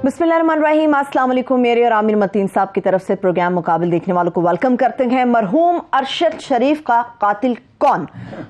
बिस्मिल्लाहिर्रहमानिर्रहीम। अस्सलाम वालेकुम। मेरे और आमिर मतीन साहब की तरफ से प्रोग्राम मुकाबिल देखने वालों को वेलकम करते हैं। मरहूम अरशद शरीफ का कातिल कौन?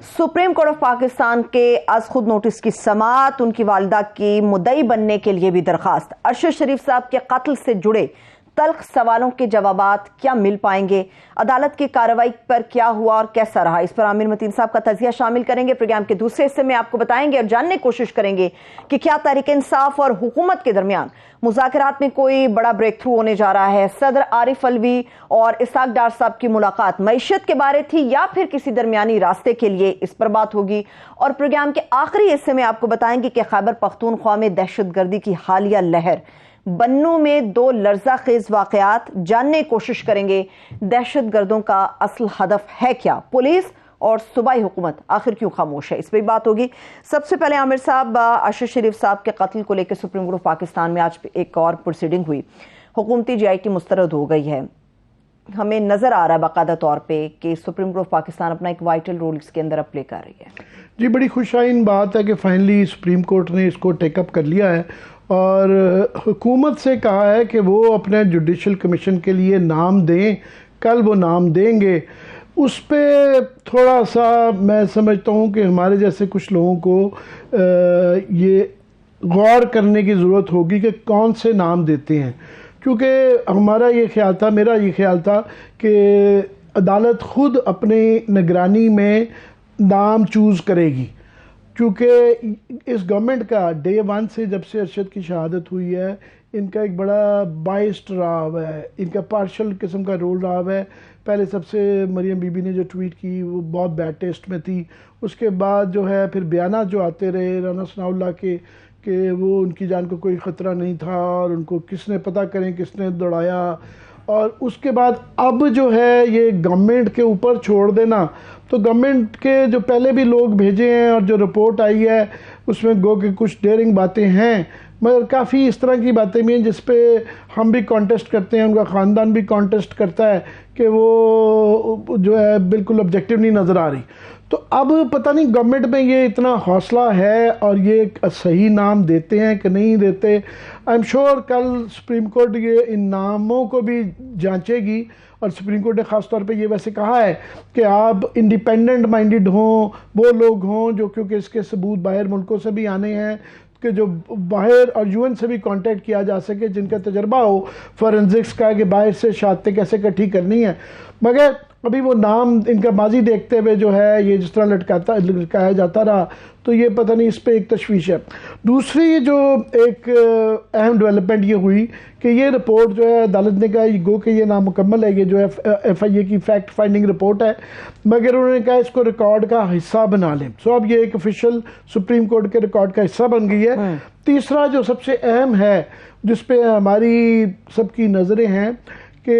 सुप्रीम कोर्ट ऑफ पाकिस्तान के आज खुद नोटिस की समाअत, उनकी वालिदा की मुद्दई बनने के लिए भी दरखास्त। अरशद शरीफ साहब के कत्ल से जुड़े तल्ख सवालों के जवाबात क्या मिल पाएंगे? अदालत की कार्रवाई पर क्या हुआ और कैसा रहा? इस पर आमिर मतीन साहब का तजिया शामिल करेंगे। प्रोग्राम के दूसरे हिस्से में आपको बताएंगे और जानने की कोशिश करेंगे कि क्या तहरीक इंसाफ और हुकूमत के दरमियान मुज़ाकरात में कोई बड़ा ब्रेक थ्रू होने जा रहा है। सदर आरिफ अलवी और इसाक डार साहब की मुलाकात मईशत के बारे थी या फिर किसी दरमियानी रास्ते के लिए, इस पर बात होगी। और प्रोग्राम के आखिरी हिस्से में आपको बताएंगे कि खैबर पख्तूनख्वा में दहशतगर्दी की हालिया लहर, बन्नू में 2 लर्ज़ाखेज वाक़यात, जानने की कोशिश करेंगे दहशतगर्दों का असल हदफ है क्या, पुलिस और सूबाई हुकूमत आखिर क्यों खामोश है, इस पर बात होगी। सबसे पहले आमिर साहब, अरशद शरीफ साहब के कत्ल को लेकर सुप्रीम कोर्ट ऑफ पाकिस्तान में आज एक और प्रोसीडिंग हुई। हुकूमती GIT मुस्तरद हो गई है। हमें नजर आ रहा है बाकायदा तौर पे कि सुप्रीम कोर्ट ऑफ पाकिस्तान अपना एक वाइटल रोल इसके अंदर अब प्ले कर रही है। जी, बड़ी खुशाइन बात है कि फाइनली सुप्रीम कोर्ट ने इसको टेकअप कर लिया है और हुकूमत से कहा है कि वो अपने जुडिशल कमीशन के लिए नाम दें। कल वो नाम देंगे। उस पर थोड़ा सा मैं समझता हूँ कि हमारे जैसे कुछ लोगों को ये गौर करने की ज़रूरत होगी कि कौन से नाम देते हैं, क्योंकि मेरा ये ख्याल था कि अदालत ख़ुद अपनी निगरानी में नाम चूज़ करेगी, क्योंकि इस गवर्नमेंट का डे 1 से जब से अरशद की शहादत हुई है, इनका एक बड़ा बाइस्ड रहा है, इनका पार्शल किस्म का रोल रहा है। पहले सबसे मरियम बीबी ने जो ट्वीट की वो बहुत बैड टेस्ट में थी। उसके बाद जो है फिर बयानात जो आते रहे राना सनाउल्लाह के कि वो उनकी जान को कोई ख़तरा नहीं था और उनको किसने पता करें किसने दौड़ाया। और उसके बाद अब जो है ये गवर्नमेंट के ऊपर छोड़ देना, तो गवर्नमेंट के जो पहले भी लोग भेजे हैं और जो रिपोर्ट आई है उसमें गो के कुछ डेयरिंग बातें हैं, मगर काफ़ी इस तरह की बातें भी हैं जिस पे हम भी कॉन्टेस्ट करते हैं, उनका ख़ानदान भी कॉन्टेस्ट करता है कि वो जो है बिल्कुल ऑब्जेक्टिव नहीं नज़र आ रही। तो अब पता नहीं गवर्नमेंट में ये इतना हौसला है और ये सही नाम देते हैं कि नहीं देते। आई एम श्योर कल सुप्रीम कोर्ट ये इन नामों को भी जांचेगी और सुप्रीम कोर्ट ने ख़ास तौर पे ये वैसे कहा है कि आप इंडिपेंडेंट माइंडेड हों, वो लोग हों जो, क्योंकि इसके सबूत बाहर मुल्कों से भी आने हैं कि जो बाहर और UN से भी कांटेक्ट किया जा सके, जिनका तजर्बा हो फॉरेंसिक्स का कि बाहर से शहादतें कैसे इकट्ठी करनी है। मगर अभी वो नाम इनका माजी देखते हुए जो है ये जिस तरह लटकाया जाता रहा, तो ये पता नहीं, इस पे एक तशवीश है। दूसरी जो एक अहम डेवलपमेंट ये हुई कि ये रिपोर्ट जो है अदालत ने कहा गो कि ये नामुकम्मल है, ये जो है FIA की फैक्ट फाइंडिंग रिपोर्ट है, मगर उन्होंने कहा इसको रिकॉर्ड का हिस्सा बना लें। सो अब ये एक ऑफिशियल सुप्रीम कोर्ट के रिकॉर्ड का हिस्सा बन गई है। तीसरा जो सबसे अहम है जिस पे हमारी सबकी नज़रें हैं कि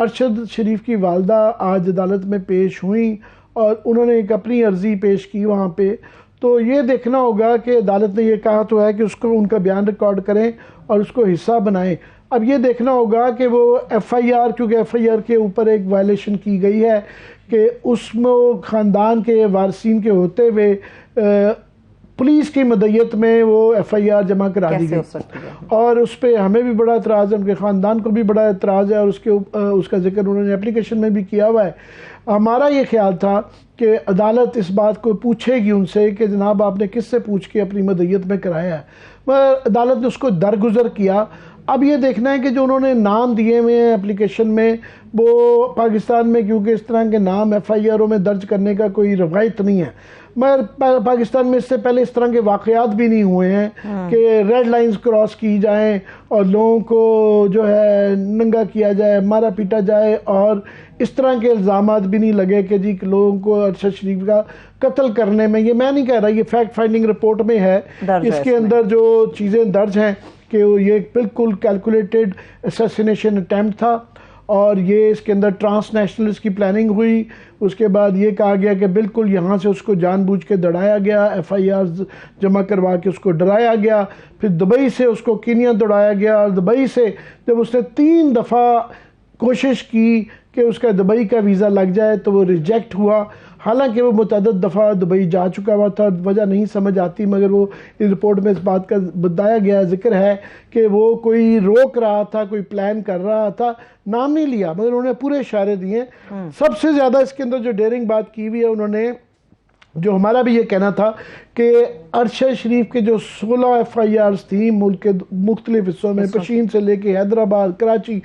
अरशद शरीफ की वालदा आज अदालत में पेश हुई और उन्होंने एक अपनी अर्ज़ी पेश की वहाँ पे। तो ये देखना होगा कि अदालत ने ये कहा तो है कि उसको उनका बयान रिकॉर्ड करें और उसको हिस्सा बनाएं। अब ये देखना होगा कि वो FIR, क्योंकि FIR के ऊपर एक वायलेशन की गई है कि उसमें ख़ानदान के वारसीन के होते हुए पुलिस की मदयत में वो FIR जमा करा दी गई और उस पर हमें भी बड़ा एतराज़ है, उनके ख़ानदान को भी बड़ा एतराज़ है और उसका जिक्र उन्होंने एप्लीकेशन में भी किया हुआ है। हमारा ये ख्याल था कि अदालत इस बात को पूछेगी उनसे कि जनाब आपने किससे पूछ के अपनी मदयत में कराया है, मगर अदालत ने उसको दरगुजर किया। अब ये देखना है कि जो उन्होंने नाम दिए हुए हैं एप्लीकेशन में, वो पाकिस्तान में क्योंकि इस तरह के नाम FIR में दर्ज करने का कोई रवायत नहीं है, मगर पाकिस्तान में इससे पहले इस तरह के वाक़यात भी नहीं हुए हैं कि रेड लाइंस क्रॉस की जाएं और लोगों को जो है नंगा किया जाए, मारा पीटा जाए और इस तरह के इल्ज़ामात भी नहीं लगे कि जी लोगों को अरशद शरीफ का कत्ल करने में, ये मैं नहीं कह रहा, ये फैक्ट फाइंडिंग रिपोर्ट में है, इसके अंदर जो चीज़ें दर्ज हैं कि ये बिल्कुल कैलकुलेटेड असैसिनेशन अटैम्प्ट था और ये इसके अंदर ट्रांसनेशनल इसकी प्लानिंग हुई। उसके बाद ये कहा गया कि बिल्कुल यहाँ से उसको जानबूझ के दौड़ाया गया, FIR जमा करवा के उसको डराया गया, फिर दुबई से उसको कीनिया दौड़ाया गया और दुबई से जब उसने 3 दफ़ा कोशिश की कि उसका दुबई का वीज़ा लग जाए तो वो रिजेक्ट हुआ। हालांकि वो मुतअद्दिद दफ़ा दुबई जा चुका हुआ था, वजह नहीं समझ आती, मगर वो इस रिपोर्ट में इस बात का बताया गया जिक्र है कि वो कोई रोक रहा था, कोई प्लान कर रहा था, नाम नहीं लिया मगर उन्होंने पूरे इशारे दिए। सबसे ज़्यादा इसके अंदर जो डेयरिंग बात की हुई है उन्होंने, जो हमारा भी ये कहना था कि अरशद शरीफ के जो 16 FIRs थी मुल्क के मुख्तलिफ हिस्सों में, पशीन से लेके हैदराबाद, कराची,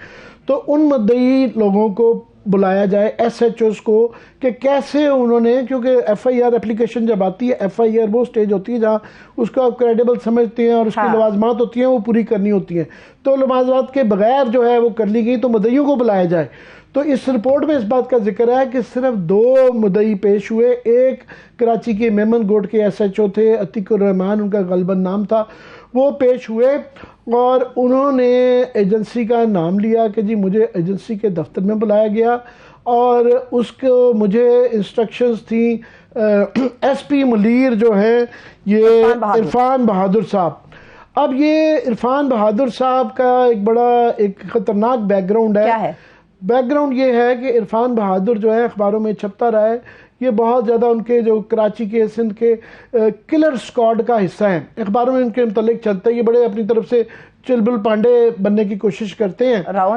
तो उन मुद्दई लोगों को बुलाया जाए, SHOs को, कि कैसे उन्होंने, क्योंकि FIR एप्लीकेशन जब आती है, FIR वो स्टेज होती है जहाँ उसको आप क्रेडिबल समझते हैं और उसकी लवाजमात होती हैं वो पूरी करनी होती हैं, तो लवाजमात के बगैर जो है वो कर ली गई, तो मुद्दइयों को बुलाया जाए। तो इस रिपोर्ट में इस बात का जिक्र है कि सिर्फ 2 मुद्दई पेश हुए। एक कराची के मेमन गोड के SHO थे, अतीकुर रहमान उनका गलबन नाम था, वो पेश हुए और उन्होंने एजेंसी का नाम लिया कि जी मुझे एजेंसी के दफ्तर में बुलाया गया और उसको मुझे इंस्ट्रक्शंस थी। SP मुलीर जो है ये इरफान बहादुर साहब। अब ये इरफान बहादुर साहब का एक बड़ा एक ख़तरनाक बैकग्राउंड है। क्या है बैकग्राउंड? ये है कि इरफान बहादुर जो है अखबारों में छपता रहा है, ये बहुत ज़्यादा उनके जो कराची के सिंध के किलर स्क्वाड का हिस्सा हैं, अखबारों में उनके मुतल्लिक चलता है। ये बड़े अपनी तरफ से चुलबुल पांडे बनने की कोशिश करते हैं। राव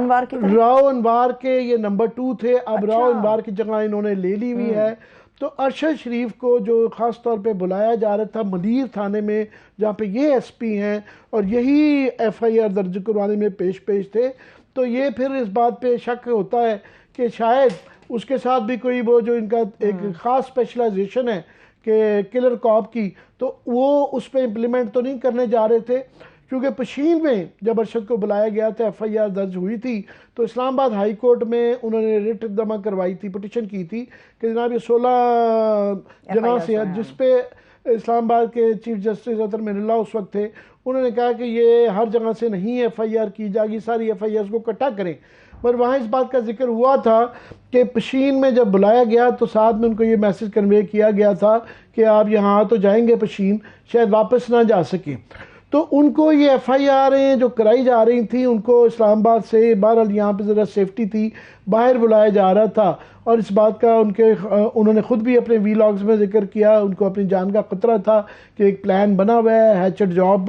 अनवार के ये नंबर 2 थे, अब राव अनवार की जगह इन्होंने ले ली हुई है। तो अरशद शरीफ को जो ख़ास तौर पे बुलाया जा रहा था मुदीर थाने में, जहाँ पे ये SP हैं और यही FIR दर्ज करवाने में पेश थे, तो ये फिर इस बात पे शक होता है कि शायद उसके साथ भी कोई वो जो इनका एक ख़ास स्पेशलाइजेशन है कि किलर कॉप की, तो वो उस पर इम्प्लीमेंट तो नहीं करने जा रहे थे। क्योंकि पशीन में जब अरशद को बुलाया गया था, FIR दर्ज हुई थी, तो इस्लामाबाद हाई कोर्ट में उन्होंने रिट जमा करवाई थी, पिटिशन की थी कि जनाब ये 16 जना से, जिस पे इस्लामाबाद के चीफ जस्टिस अतर मिनल्ला उस वक्त थे, उन्होंने कहा कि ये हर जगह से नहीं FIR की जाएगी, सारी FIRs को इकट्ठा करें। पर वहाँ इस बात का जिक्र हुआ था कि पशीन में जब बुलाया गया तो साथ में उनको ये मैसेज कन्वे किया गया था कि आप यहाँ तो जाएंगे पशीन, शायद वापस ना जा सकें। तो उनको ये FIR जो कराई जा रही थी, उनको इस्लामाबाद से, बहरहाल यहाँ पे ज़रा सेफ्टी थी, बाहर बुलाया जा रहा था। और इस बात का उन्होंने ख़ुद भी अपने वीलॉग्स में जिक्र किया, उनको अपनी जान का ख़तरा था कि एक प्लान बना हुआ है, हैचेट जॉब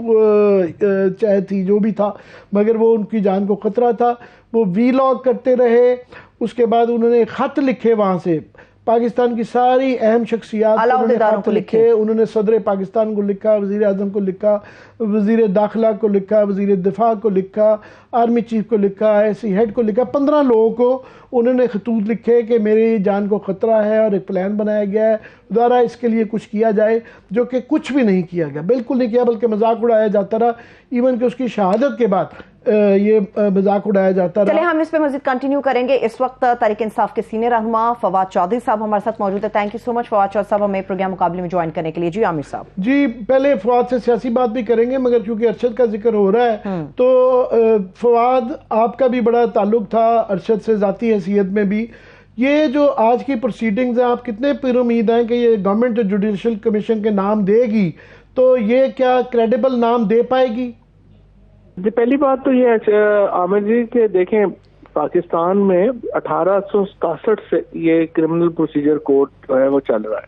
चाहे थी जो भी था, मगर वो उनकी जान को ख़तरा था। वो वीलॉग करते रहे। उसके बाद उन्होंने ख़त लिखे वहाँ से, पाकिस्तान की सारी अहम शख्सियात को लिखे। उन्होंने सदर पाकिस्तान को लिखा, वज़ीर आज़म को लिखा, वज़ीर दाखिला को लिखा, वज़ीर दिफा को लिखा, आर्मी चीफ को लिखा, IC हेड को लिखा, 15 लोगों को उन्होंने खतूत लिखे कि मेरी जान को ख़तरा है और एक प्लान बनाया गया है, दोबारा इसके लिए कुछ किया जाए, जो कि कुछ भी नहीं किया गया, बिल्कुल नहीं किया, बल्कि मजाक उड़ाया जाता रहा। इवन कि उसकी शहादत के बाद ये मजाक उड़ाया जाता रहा। चलिए हम इस पे मजीद कंटिन्यू करेंगे। इस वक्त तहरीक इंसाफ के सीनियर रहनुमा फवाद चौधरी साहब हमारे साथ मौजूद है। Thank you so much Fawad Chaudhry साहब हमें प्रोग्राम मुकाबले में ज्वाइन करने के लिए। जी आमिर साहब। जी, पहले फवाद से सियासी बात भी करेंगे, मगर क्योंकि अरशद का जिक्र हो रहा है तो फवाद, आपका भी बड़ा ताल्लुक था अरशद से ज़ाती हैसियत में भी। ये जो आज की प्रोसीडिंग्स हैं, आप कितने पर उम्मीद हैं कि ये गवर्नमेंट जुडिशल कमीशन के नाम देगी, तो ये क्या क्रेडिबल नाम दे पाएगी? जी, पहली बात तो ये है आमिर जी कि देखें, पाकिस्तान में 1867 से ये क्रिमिनल प्रोसीजर कोड जो है वो चल रहा है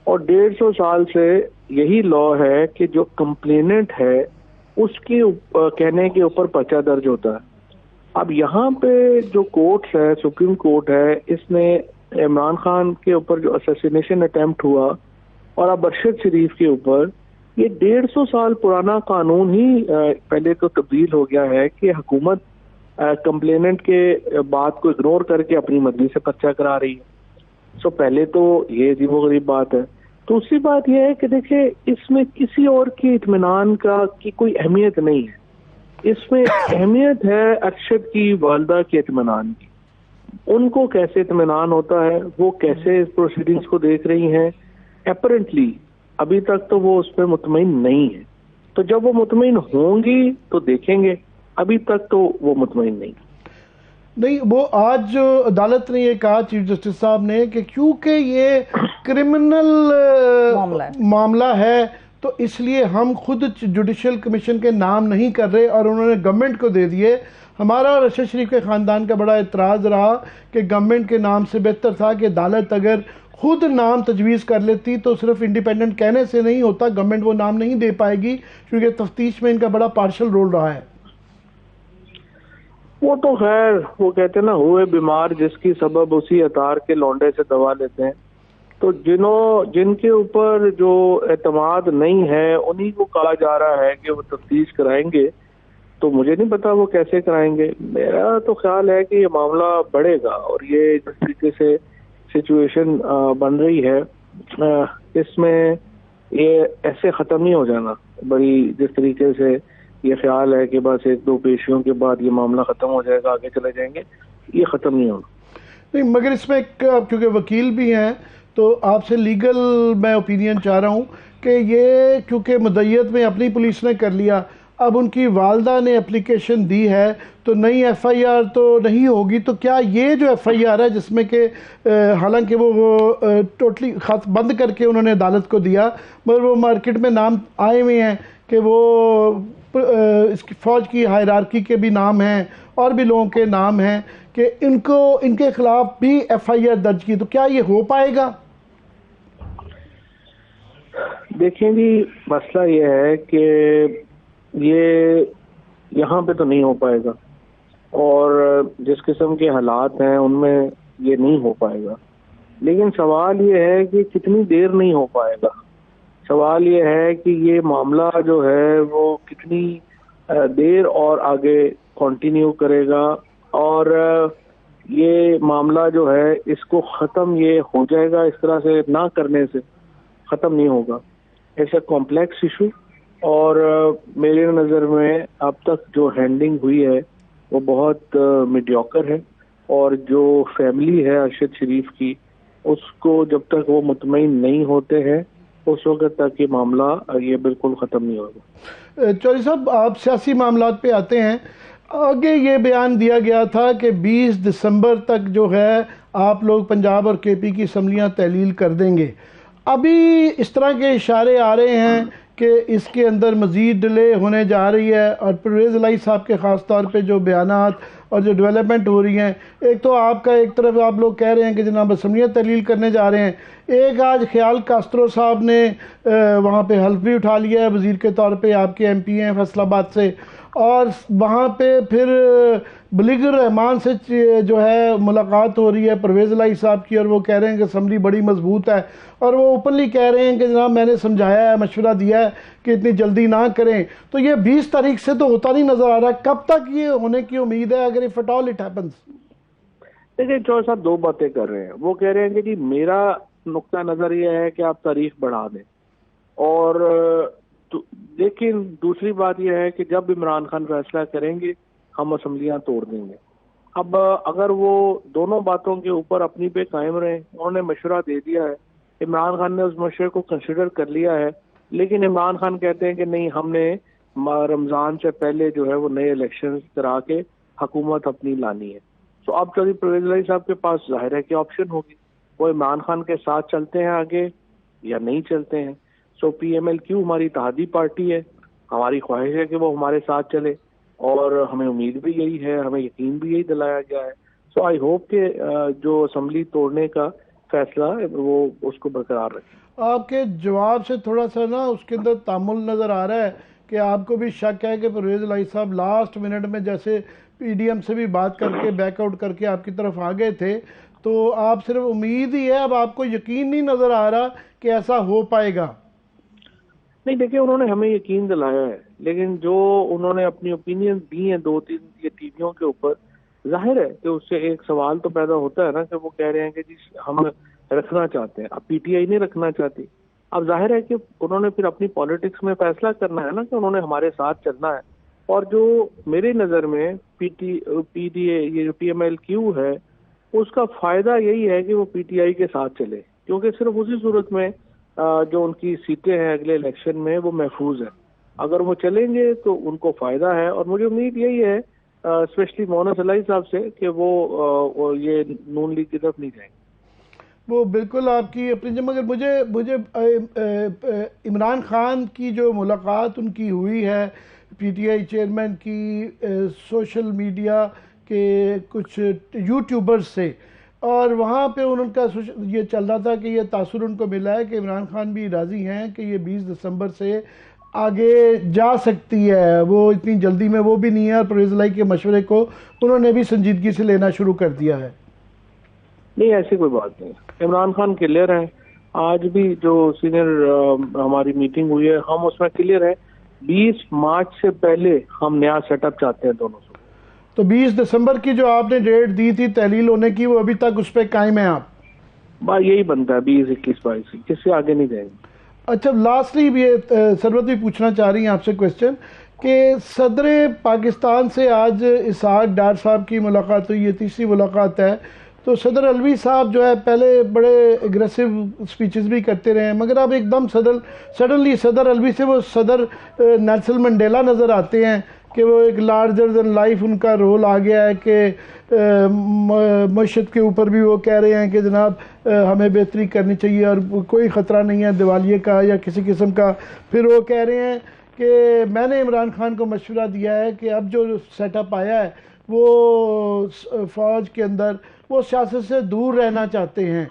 और 150 साल से यही लॉ है कि जो कंप्लेनेंट है उसकी कहने के ऊपर पर्चा दर्ज होता है। अब यहाँ पे जो कोर्ट्स है, सुप्रीम कोर्ट है, इसने इमरान खान के ऊपर जो असैसिनेशन अटेम्प्ट हुआ और अब अरशद शरीफ के ऊपर, ये 150 साल पुराना कानून ही पहले तो तब्दील हो गया है कि हुकूमत कंप्लेनेंट के बात को इग्नोर करके अपनी मर्जी से पर्चा करा रही है। सो पहले तो ये अजीबोगरीब बात है। दूसरी बात यह है कि देखिए, इसमें किसी और की इत्मीनान की कोई अहमियत नहीं है, इसमें अहमियत है अरशद की वालदा के इत्मीनान की। उनको कैसे इत्मीनान होता है, वो कैसे इस प्रोसीडिंग्स को देख रही हैं। अपरेंटली अभी तक तो वो उस पर मुतमईन नहीं है, तो जब वो मुतमईन होंगी तो देखेंगे, अभी तक तो वो मुतमईन नहीं। वो आज जो अदालत ने ये कहा, चीफ जस्टिस साहब ने, कि क्योंकि ये क्रिमिनल मामला है तो इसलिए हम खुद जुडिशल कमीशन के नाम नहीं कर रहे और उन्होंने गवर्नमेंट को दे दिए। हमारा और अरशद शरीफ के ख़ानदान का बड़ा एतराज़ रहा कि गवर्नमेंट के नाम से बेहतर था कि अदालत अगर खुद नाम तजवीज़ कर लेती तो सिर्फ इंडिपेंडेंट कहने से नहीं होता, गवर्नमेंट वो नाम नहीं दे पाएगी क्योंकि तफ्तीश में इनका बड़ा पार्शल रोल रहा है। वो तो खैर वो कहते हैं ना, हुए बीमार जिसकी सबब उसी अतार के लौंडे से दवा लेते हैं। तो जिनके ऊपर जो एतमाद नहीं है उन्हीं को कहा जा रहा है कि वो तफ्तीश कराएंगे, तो मुझे नहीं पता वो कैसे कराएंगे। मेरा तो ख्याल है कि ये मामला बढ़ेगा और ये जिस तरीके से सिचुएशन बन रही है इसमें ये ऐसे ख़त्म नहीं हो जाना। बड़ी जिस तरीके से ये ख्याल है कि बस एक दो पेशियों के बाद ये मामला ख़त्म हो जाएगा, आगे चले जाएंगे, ये ख़त्म नहीं होना। नहीं, मगर इसमें क्योंकि वकील भी हैं तो आपसे लीगल मैं ओपिनियन चाह रहा हूँ कि ये क्योंकि मुद्दईयत में अपनी पुलिस ने कर लिया, अब उनकी वालदा ने एप्लीकेशन दी है तो नई एफआईआर तो नहीं होगी, तो क्या ये जो एफआईआर है जिसमें कि हालांकि वो टोटली खत बंद करके उन्होंने अदालत को दिया, मगर वो मार्केट में नाम आए हुए हैं कि वो इसकी फ़ौज की हायरार्की के भी नाम हैं और भी लोगों के नाम हैं कि इनके खिलाफ भी एफआईआर दर्ज की, तो क्या ये हो पाएगा? देखें जी, मसला ये है कि ये यहाँ पे तो नहीं हो पाएगा और जिस किस्म के हालात हैं उनमें ये नहीं हो पाएगा। लेकिन सवाल ये है कि कितनी देर नहीं हो पाएगा। सवाल ये है कि ये मामला जो है वो कितनी देर और आगे कंटिन्यू करेगा और ये मामला जो है इसको ख़त्म ये हो जाएगा, इस तरह से ना करने से ख़त्म नहीं होगा। ऐसा कॉम्प्लेक्स इशू और मेरे नज़र में अब तक जो हैंडलिंग हुई है वो बहुत मीडियोकर है और जो फैमिली है अरशद शरीफ की उसको जब तक वो मुतमईन नहीं होते हैं उस वक्त तक ये मामला ये बिल्कुल ख़त्म नहीं होगा। चौधरी साहब, आप सियासी मामलात पे आते हैं। आगे ये बयान दिया गया था कि 20 दिसंबर तक जो है आप लोग पंजाब और केपी की असम्बलियाँ तहलील कर देंगे। अभी इस तरह के इशारे आ रहे हैं कि इसके अंदर मज़ीद डिले होने जा रही है और परवेज़ इलाही साहब के ख़ास तौर पे जो बयानात और जो डेवलपमेंट हो रही हैं, एक तो आपका एक तरफ आप लोग कह रहे हैं कि जनाब असम्बलियाँ तहलील करने जा रहे हैं, एक आज ख्याल कास्त्रो साहब ने वहाँ पे हल्फ भी उठा लिया है वज़ीर के तौर पे, आपके एमपी हैं फैसलाबाद से, और वहाँ पे फिर बलीगुर रहमान से जो है मुलाकात हो रही है परवेज़ इलाही साहब की और वो कह रहे हैं कि असम्बली बड़ी मजबूत है और वो ओपनली कह रहे हैं कि जनाब मैंने समझाया है, मशवरा दिया है कि इतनी जल्दी ना करें। तो ये 20 तारीख से तो होता नहीं नज़र आ रहा, कब तक ये होने की उम्मीद है अगर if at all it happens? देखिए चौधरी साहब दो बातें कर रहे हैं। वो कह रहे हैं कि जी मेरा नुक्ता नज़र ये है कि आप तारीख बढ़ा दें, और लेकिन दूसरी बात यह है कि जब इमरान खान फैसला करेंगे हम असम्बलियाँ तोड़ देंगे। अब अगर वो दोनों बातों के ऊपर अपनी पे कायम रहे, उन्होंने मशवरा दे दिया है, इमरान खान ने उस मशवरे को कंसिडर कर लिया है, लेकिन इमरान खान कहते हैं कि नहीं हमने रमज़ान से पहले जो है वो नए इलेक्शन करा के हुकूमत अपनी लानी है। तो अब चौधरी परवेज़ इलाही साहब के पास जाहिर है कि ऑप्शन होगी, वो इमरान खान के साथ चलते हैं आगे या नहीं चलते हैं। सो PMLQ हमारी इत्तेहादी पार्टी है, हमारी ख्वाहिश है कि वो हमारे साथ चले और हमें उम्मीद भी यही है, हमें यकीन भी यही दिलाया गया है। सो आई होप कि जो असम्बली तोड़ने का फैसला है वो उसको बरकरार रखें। आपके जवाब से थोड़ा सा ना उसके अंदर तामुल नज़र आ रहा है कि आपको भी शक है कि परवेज़ इलाही साहब लास्ट मिनट में जैसे PDM से भी बात करके बैकआउट करके आपकी तरफ आ गए थे, तो आप सिर्फ उम्मीद ही है, अब आपको यकीन नहीं नज़र आ रहा कि ऐसा हो पाएगा? नहीं देखिए, उन्होंने हमें यकीन दिलाया है, लेकिन जो उन्होंने अपनी ओपिनियन दी है 2-3 ये टीवियों के ऊपर, जाहिर है कि उससे एक सवाल तो पैदा होता है ना कि वो कह रहे हैं कि जी हम रखना चाहते हैं, अब PTI नहीं रखना चाहती। अब जाहिर है कि उन्होंने फिर अपनी पॉलिटिक्स में फैसला करना है ना कि उन्होंने हमारे साथ चलना है। और जो मेरे नज़र में PDA ये जो PMLQ है उसका फ़ायदा यही है कि वो PTI के साथ चले, क्योंकि सिर्फ उसी सूरत में जो उनकी सीटें हैं अगले इलेक्शन में वो महफूज है। अगर वो चलेंगे तो उनको फ़ायदा है और मुझे उम्मीद यही है स्पेशली मोहन इलाही साहब से कि वो ये नून लीग की तरफ नहीं जाएंगे। वो बिल्कुल आपकी अपनी, मगर मुझे मुझे इमरान खान की जो मुलाकात उनकी हुई है पीटीआई चेयरमैन की सोशल मीडिया के कुछ यूट्यूबर्स से, और वहाँ पे उनका ये चल रहा था कि ये तासुर उनको मिला है कि इमरान खान भी राज़ी हैं कि ये 20 दिसंबर से आगे जा सकती है, वो इतनी जल्दी में वो भी नहीं है, और परवेज़ इलाही के मशवरे को उन्होंने भी संजीदगी से लेना शुरू कर दिया है। नहीं, ऐसी कोई बात नहीं। इमरान खान क्लियर है। आज भी जो सीनियर हमारी मीटिंग हुई है, हम उसमें क्लियर है 20 मार्च से पहले हम नया सेटअप चाहते हैं दोनों से। तो 20 दिसंबर की जो आपने डेट दी थी तहलील होने की, वो अभी तक उस पर कायम है आप? बात यही बनता है 20, 21, 22, किससे आगे नहीं जाएंगे। अच्छा, लास्टली भी सरवत भी पूछना चाह रही हैं आपसे क्वेश्चन कि सदर पाकिस्तान से आज इसहाक डार साहब की मुलाकात हुई, ये तीसरी मुलाकात है। तो सदर अलवी साहब जो है पहले बड़े एग्रेसिव स्पीचेस भी करते रहे हैं, मगर अब एकदम सडनली सदर अलवी से वो सदर नेल्सन मंडेला नज़र आते हैं कि वो एक लार्जर देन लाइफ उनका रोल आ गया है कि मशहद के ऊपर भी वो कह रहे हैं कि जनाब हमें बेहतरी करनी चाहिए और कोई ख़तरा नहीं है दिवालिये का या किसी किस्म का। फिर वो कह रहे हैं कि मैंने इमरान खान को मशवरा दिया है कि अब जो सेटअप आया है वो फ़ौज के अंदर वो सियासत से दूर रहना चाहते हैं।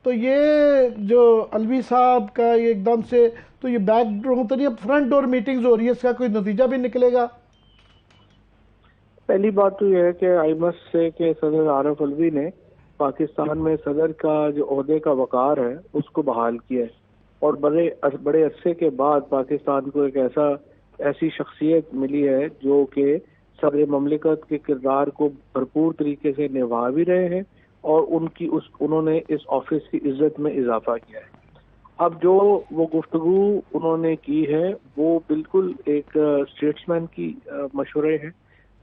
तो ये जो अलवी साहब का ये एकदम से, तो ये बैक डोर तो नहीं, अब फ्रंट डोर मीटिंग्स हो रही है, इसका कोई नतीजा भी निकलेगा? पहली बात तो यह है कि आई मस्ट से कि सदर आरिफ अलवी ने पाकिस्तान में सदर का जो ओहदे का वकार है उसको बहाल किया है, और बड़े अरसे के बाद पाकिस्तान को एक ऐसी शख्सियत मिली है जो कि सदर ममलिकत के किरदार को भरपूर तरीके से निभा भी रहे हैं, और उन्होंने इस ऑफिस की इज्जत में इजाफा किया है। अब जो वो गुफ्तगू उन्होंने की है वो बिल्कुल एक स्टेट्समैन की मशवरे है,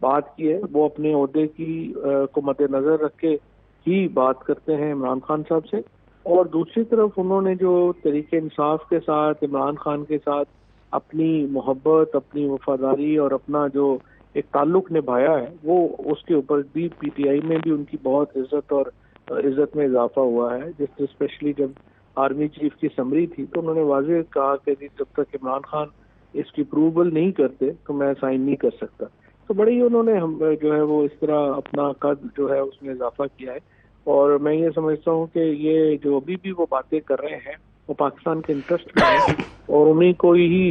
बात की है, वो अपने ओहदे की को मद्देनजर रख के ही बात करते हैं इमरान खान साहब से। और दूसरी तरफ उन्होंने जो तरीके इंसाफ के साथ इमरान खान के साथ अपनी मोहब्बत, अपनी वफादारी और अपना जो एक ताल्लुक निभाया है, वो उसके ऊपर भी पीटीआई में भी उनकी बहुत इज्जत में इजाफा हुआ है। जिससे स्पेशली जब आर्मी चीफ की समरी थी तो उन्होंने वाज़ेह कहा कि जब तक इमरान खान इसकी अप्रूवल नहीं करते तो मैं साइन नहीं कर सकता। तो बड़ी ही उन्होंने हम जो है वो इस तरह अपना कद जो है उसमें इजाफा किया है, और मैं ये समझता हूँ कि ये जो अभी भी वो बातें कर रहे हैं वो पाकिस्तान के इंटरेस्ट में है और उन्हीं को ही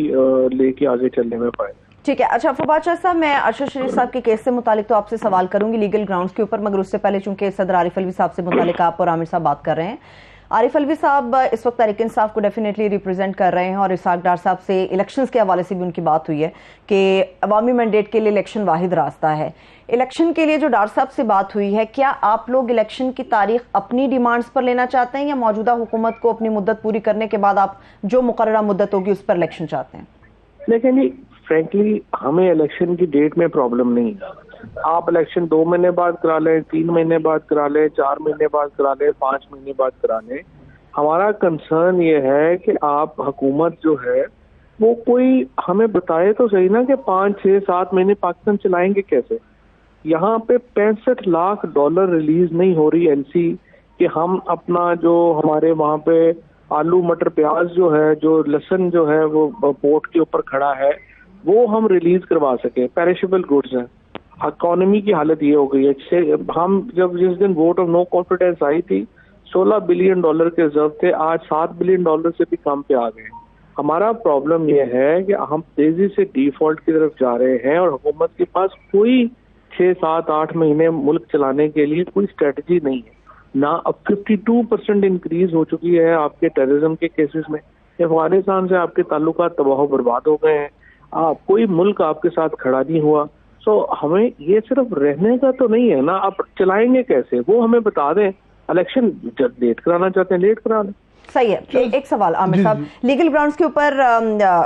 लेके आगे चलने में फायदा। ठीक है। अच्छा फवाद शाह साहब, मैं अरशद शरीफ साहब के केस से मुतालिक तो आपसे सवाल करूंगी लीगल ग्राउंड्स के ऊपर, मगर उससे पहले चूंकि सदर आरिफ अलवी साहब से मुतालिक आप और आमिर साहब बात कर रहे हैं, आरिफ अलवी साहब इस वक्त तहरीक इंसाफ को डेफिनेटली रिप्रेजेंट कर रहे हैं, और इसहाक डार साहब से इलेक्शंस के हवाले से भी उनकी बात हुई है कि अवामी मैंडेट के लिए इलेक्शन वाहिद रास्ता है। इलेक्शन के लिए जो डार साहब से बात हुई है, क्या आप लोग इलेक्शन की तारीख अपनी डिमांड्स पर लेना चाहते हैं या मौजूदा हुकूमत को अपनी मुद्दत पूरी करने के बाद आप जो मुकर्ररा मुद्दत होगी उस पर इलेक्शन चाहते हैं? लेकिन जी फ्रैंकली हमें इलेक्शन की डेट में प्रॉब्लम नहीं है। आप इलेक्शन 2 महीने बाद करा लें, 3 महीने बाद करा लें, 4 महीने बाद करा लें, 5 महीने बाद करा लें। हमारा कंसर्न ये है कि आप हुकूमत जो है वो कोई हमें बताए तो सही ना कि 5, 6, 7 महीने पाकिस्तान चलाएंगे कैसे। यहाँ पे $65 लाख रिलीज नहीं हो रही एलसी कि हम अपना जो हमारे वहाँ पे आलू मटर प्याज जो है, जो लहसुन जो है वो पोर्ट के ऊपर खड़ा है, वो हम रिलीज करवा सके। पेरिशेबल गुड्स हैं। इकोनॉमी की हालत ये हो गई है। हम जब जिस दिन वोट ऑफ नो कॉन्फिडेंस आई थी $16 बिलियन के रिजर्व थे, आज $7 बिलियन से भी कम पे आ गए। हमारा प्रॉब्लम यह है कि हम तेजी से डिफॉल्ट की तरफ जा रहे हैं और हुकूमत के पास कोई 6, 7, 8 महीने मुल्क चलाने के लिए कोई स्ट्रेटजी नहीं है ना। अब 52% इंक्रीज हो चुकी है आपके टेररिज्म के केसेस में। अफगानिस्तान से आपके ताल्लुकात तबाह बर्बाद हो गए हैं, कोई मुल्क आपके साथ खड़ा नहीं हुआ। सो हमें ये सिर्फ रहने का तो नहीं है ना, आप चलाएंगे कैसे वो हमें बता दें। इलेक्शन लेट कराना चाहते हैं, लेट करा लें। सही है। एक सवाल आमिर साहब, लीगल ग्राउंड्स के ऊपर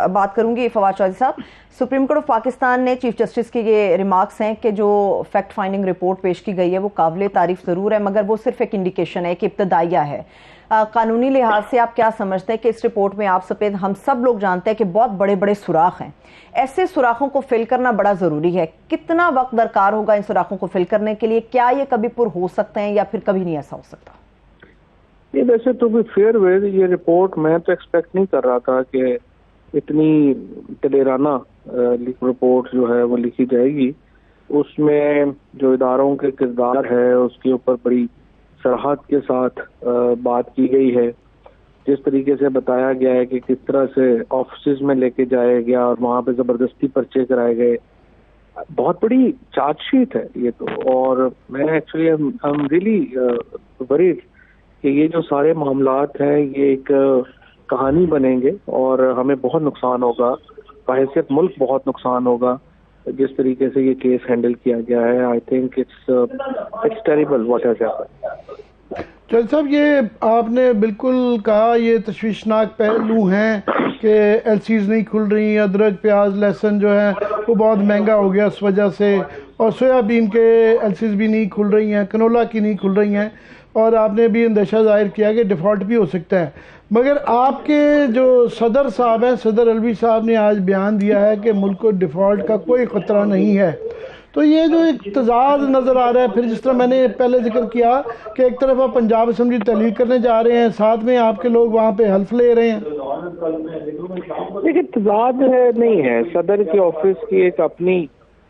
बात करूंगी। फवाद चौधरी साहब, सुप्रीम कोर्ट ऑफ पाकिस्तान ने चीफ जस्टिस के ये रिमार्क्स हैं कि जो फैक्ट फाइंडिंग रिपोर्ट पेश की गई है वो काबिल तारीफ जरूर है, मगर वो सिर्फ एक इंडिकेशन है कि इब्तदाइया है। कानूनी लिहाज से आप क्या समझते हैं कि इस रिपोर्ट में आप सफेद हम सब लोग जानते हैं कि बहुत बड़े बड़े सुराख हैं, ऐसे सुराखों को फिल करना बड़ा जरूरी है। कितना वक्त दरकार होगा इन सुराखों को फिल करने के लिए? क्या ये कभी पुर हो सकते हैं या फिर कभी नहीं ऐसा हो सकता? ये वैसे टू बी फेयर विद, ये रिपोर्ट मैं तो एक्सपेक्ट नहीं कर रहा था कि इतनी दलेराना रिपोर्ट जो है वो लिखी जाएगी। उसमें जो इदारों के किरदार है उसके ऊपर बड़ी सरहद के साथ बात की गई है। जिस तरीके से बताया गया है कि किस तरह से ऑफिस में लेके जाया गया और वहाँ पे ज़बरदस्ती पर्चे कराए गए, बहुत बड़ी चार्जशीट है ये तो। और मैं actually I am really worried कि ये जो सारे मामलात हैं ये एक कहानी बनेंगे और हमें बहुत नुकसान होगा, बहैसियत मुल्क बहुत नुकसान होगा जिस तरीके से ये केस हैंडल किया गया है। आई think it's terrible what has happened. जज साहब, ये आपने बिल्कुल कहा, ये तशवीशनाक पहलू हैं कि एलसीज नहीं खुल रही, अदरक प्याज लहसुन जो है वो बहुत महंगा हो गया उस वजह से, और सोयाबीन के एलसीज भी नहीं खुल रही हैं, कनोला की नहीं खुल रही हैं, और आपने भी अंदेशा जाहिर किया कि डिफ़ॉल्ट भी हो सकता है। मगर आपके जो सदर साहब हैं, सदर अलवी साहब ने आज बयान दिया है कि मुल्क को डिफ़ॉल्ट का कोई ख़तरा नहीं है। तो ये जो एक तजाद नज़र आ रहा है, फिर जिस तरह मैंने पहले जिक्र किया कि एक तरफ आप पंजाब असम्बली तहलील करने जा रहे हैं, साथ में आपके लोग वहाँ पे हल्फ ले रहे हैं। देखिए, तजाद नहीं है, सदर के ऑफिस की एक अपनी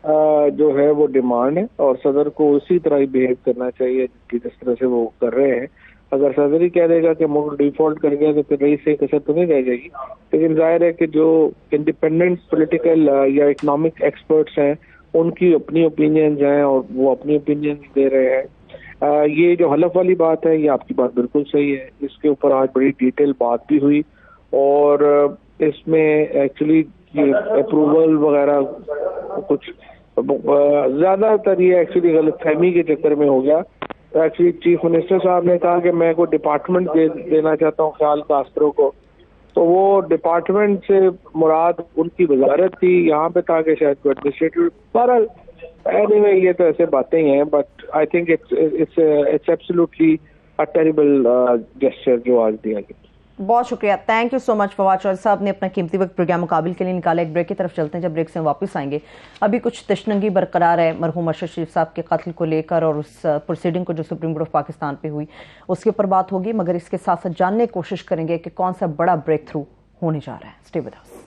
जो है वो डिमांड है और सदर को उसी तरह ही बिहेव करना चाहिए जिस तरह से वो कर रहे हैं। अगर सदर ही कह देगा कि मुल्क डिफॉल्ट कर गया तो फिर रईस से कसर तो नहीं रह जाएगी। लेकिन जाहिर है कि जो इंडिपेंडेंट पॉलिटिकल या इकोनॉमिक एक्सपर्ट्स हैं उनकी अपनी ओपिनियंस हैं और वो अपनी ओपिनियंस दे रहे हैं। ये जो हलफ वाली बात है, ये आपकी बात बिल्कुल सही है, इसके ऊपर आज बड़ी डिटेल बात भी हुई और इसमें एक्चुअली ये अप्रूवल वगैरह कुछ ज़्यादातर ये एक्चुअली गलतफहमी के चक्कर में हो गया। एक्चुअली चीफ मिनिस्टर साहब ने कहा कि मैं कोई डिपार्टमेंट देना चाहता हूँ ख्याल कास्तरों को, तो वो डिपार्टमेंट से मुराद उनकी वजारत थी, यहाँ पे था कि शायद एडमिनिस्ट्रेटिव। बहरहाल एनीवे ये तो ऐसे बातें ही हैं, but I think it's absolutely a terrible gesture जो आज दिया गया। बहुत शुक्रिया, thank you so much Fawad Chaudhry साहब ने अपना कीमती वक्त प्रोग्राम मुकाबिल के लिए निकाला। एक ब्रेक की तरफ चलते हैं, जब ब्रेक से हम वापस आएंगे अभी कुछ तशनगी बरकरार है मरहूम अरशद शरीफ साहब के कत्ल को लेकर और उस प्रोसीडिंग को जो सुप्रीम कोर्ट ऑफ पाकिस्तान पे हुई उसके ऊपर बात होगी, मगर इसके साथ साथ जानने की कोशिश करेंगे कि कौन सा बड़ा ब्रेक थ्रू होने जा रहा है। Stay with us.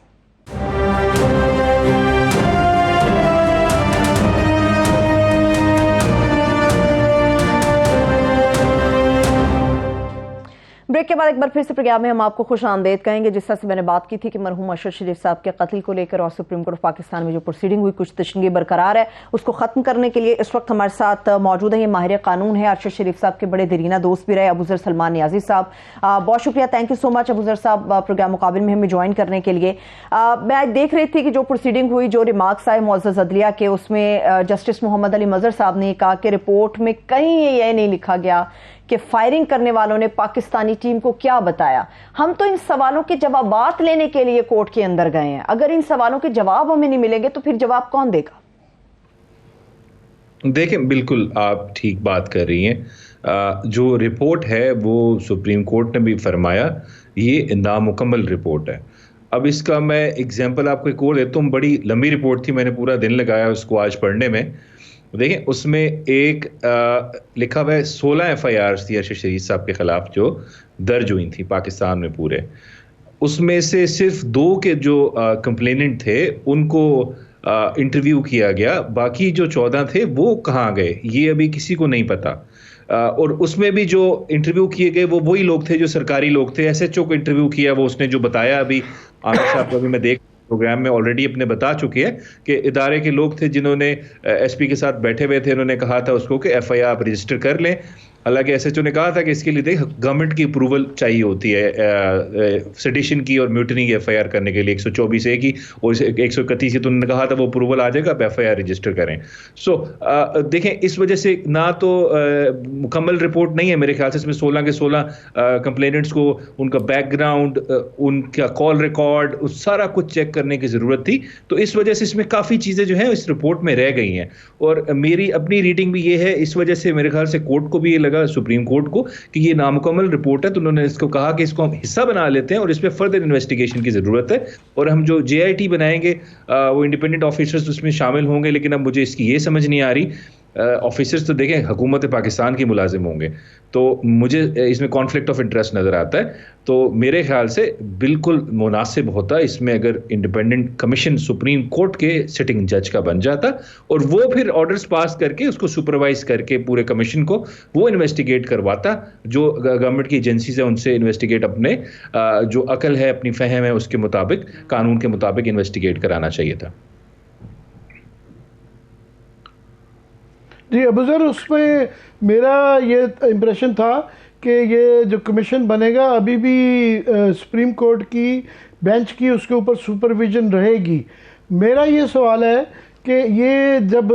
ब्रेक के बाद एक बार फिर से प्रोग्राम में हम आपको खुश आमदेद कहेंगे। जिस तरह से मैंने बात की थी कि मरहूम अरशद शरीफ साहब के कत्ल को लेकर और सुप्रीम कोर्ट ऑफ पाकिस्तान में जो प्रोसीडिंग हुई कुछ तशनीगी बरकरार है, उसको ख़त्म करने के लिए इस वक्त हमारे साथ मौजूद है ये माहिर कानून है, अरशद शरीफ साहब के बड़े दरीना दोस्त भी रहे अबूजर सलमान नियाजी साहब। बहुत शुक्रिया, thank you so much Abuzar साहब प्रोग्राम मुकाबिल में हमें ज्वाइन करने के लिए। मैं देख रही थी कि जो प्रोसीडिंग हुई, जो रिमार्क्स आए मुअज़्ज़ज़ अदलिया के, उसमें जस्टिस मोहम्मद अली मज़हर साहब ने कहा कि रिपोर्ट में कहीं ये नहीं लिखा गया कि फायरिंग करने वालों ने पाकिस्तानी टीम को क्या बताया। हम तो इन सवालों के जवाबात लेने के लिए कोर्ट के अंदर गए हैं, अगर इन सवालों के जवाब हमें नहीं मिलेंगे तो फिर जवाब कौन देगा? देखें, बिल्कुल आप ठीक बात कर रही हैं। जो रिपोर्ट है वो सुप्रीम कोर्ट ने भी फरमाया ये नामुकम्मल रिपोर्ट है। अब इसका मैं एग्जांपल आपको एक और देता हूँ। बड़ी लंबी रिपोर्ट थी, मैंने पूरा दिन लगाया उसको आज पढ़ने में। देखें, उसमें एक लिखा हुआ है 16 FIRs थी अरशद शरीफ साहब के खिलाफ जो दर्ज हुई थी पाकिस्तान में पूरे। उसमें से सिर्फ 2 के जो कंप्लेनेंट थे उनको इंटरव्यू किया गया, बाकी जो 14 थे वो कहाँ गए ये अभी किसी को नहीं पता। और उसमें भी जो इंटरव्यू किए गए वो वही लोग थे जो सरकारी लोग थे। SHO को इंटरव्यू किया, वो उसने जो बताया अभी आमिर साहब को अभी मैं देख प्रोग्राम में ऑलरेडी अपने बता चुके हैं कि इदारे के लोग थे जिन्होंने SP के साथ बैठे हुए थे, उन्होंने कहा था उसको कि FIR आप रजिस्टर कर लें। हालांकि SHO ने कहा था कि इसके लिए गवर्नमेंट की अप्रूवल चाहिए होती है सेडिशन की और म्यूटनी की FIR करने के लिए 124A की और 131 की, तो उन्होंने कहा था वो अप्रूवल आ जाएगा, आप FIR रजिस्टर करें। सो देखें, इस वजह से ना तो मुकम्मल रिपोर्ट नहीं है मेरे ख्याल से। इसमें 16 के 16 कंप्लेनेंट्स को उनका बैकग्राउंड, उनका कॉल रिकॉर्ड, सारा कुछ चेक करने की ज़रूरत थी। तो इस वजह से इसमें काफ़ी चीज़ें जो हैं इस रिपोर्ट में रह गई हैं और मेरी अपनी रीडिंग भी ये है। इस वजह से मेरे ख्याल से कोर्ट को भी ये लगा, सुप्रीम कोर्ट को, कि ये नामुकम्मल रिपोर्ट है, तो उन्होंने इसको कहा कि इसको हम हिस्सा बना लेते हैं और इसमें फर्दर इन्वेस्टिगेशन की ज़रूरत है और हम जो JIT बनाएंगे वो इंडिपेंडेंट ऑफिसर्स उसमें शामिल होंगे। लेकिन अब मुझे इसकी ये समझ नहीं आ रही ऑफिसर्स तो देखें हुकूमत पाकिस्तान के मुलाजिम होंगे, तो मुझे इसमें कॉन्फ्लिक्ट ऑफ इंटरेस्ट नज़र आता है। तो मेरे ख्याल से बिल्कुल मुनासिब होता इसमें अगर इंडिपेंडेंट कमीशन सुप्रीम कोर्ट के सिटिंग जज का बन जाता और वो फिर ऑर्डर्स पास करके उसको सुपरवाइज करके पूरे कमीशन को वो इन्वेस्टिगेट करवाता, जो गवर्नमेंट की एजेंसीज है उनसे इन्वेस्टिगेट अपने जो अकल है, अपनी फहम है, उसके मुताबिक, कानून के मुताबिक इन्वेस्टिगेट कराना चाहिए था। जी अबूज़र, उसमें मेरा ये इम्प्रेशन था कि ये जो कमीशन बनेगा अभी भी सुप्रीम कोर्ट की बेंच की उसके ऊपर सुपरविजन रहेगी। मेरा ये सवाल है कि ये जब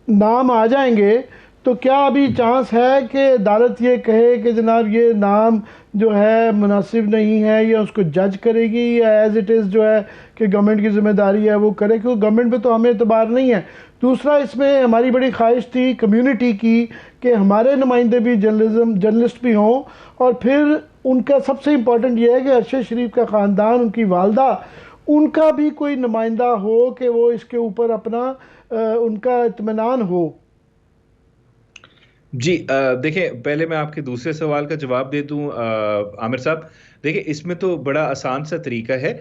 नाम आ जाएंगे तो क्या अभी चांस है कि अदालत ये कहे कि जनाब ये नाम जो है मुनासिब नहीं है, या उसको जज करेगी, या एज इट इज़ जो है कि गवर्नमेंट की ज़िम्मेदारी है वो करे, क्योंकि गवर्नमेंट पे तो हमें एतबार नहीं है। दूसरा, इसमें हमारी बड़ी ख्वाहिश थी कम्युनिटी की कि हमारे नुमाइंदे भी जर्नलिस्ट भी हों, और फिर उनका सबसे इम्पॉर्टेंट ये है कि अरशद शरीफ का ख़ानदान, उनकी वालदा, उनका भी कोई नुमाइंदा हो कि वो इसके ऊपर अपना उनका इत्मीनान हो। जी देखिए, पहले मैं आपके दूसरे सवाल का जवाब दे दूं आमिर साहब। देखिए, इसमें तो बड़ा आसान सा तरीका है।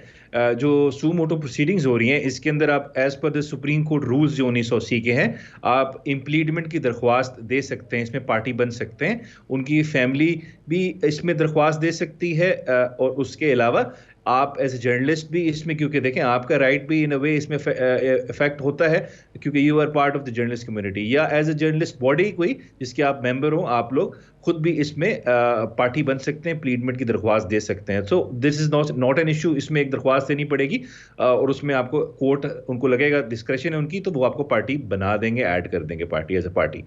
जो सू मोटो प्रोसीडिंग्स हो रही हैं इसके अंदर आप as per the supreme court rules जो 1980 के हैं, आप इम्प्लीडमेंट की दरख्वास्त दे सकते हैं, इसमें पार्टी बन सकते हैं, उनकी फैमिली भी इसमें दरख्वास्त दे सकती है, और उसके अलावा आप एज ए जर्नलिस्ट भी इसमें, क्योंकि देखें आपका राइट भी इन अ वे इसमें इफेक्ट होता है क्योंकि you are part of the journalist community, या एज ए जर्नलिस्ट बॉडी कोई जिसके आप मेंबर हो, आप लोग खुद भी इसमें पार्टी बन सकते हैं, प्लीडमेंट की दरख्वास्त दे सकते हैं। So this is not an issue, इसमें एक दरख्वास्त देनी पड़ेगी और उसमें आपको कोर्ट, उनको लगेगा डिस्क्रेशन है उनकी, तो वो आपको पार्टी बना देंगे, ऐड कर देंगे पार्टी एज ए पार्टी।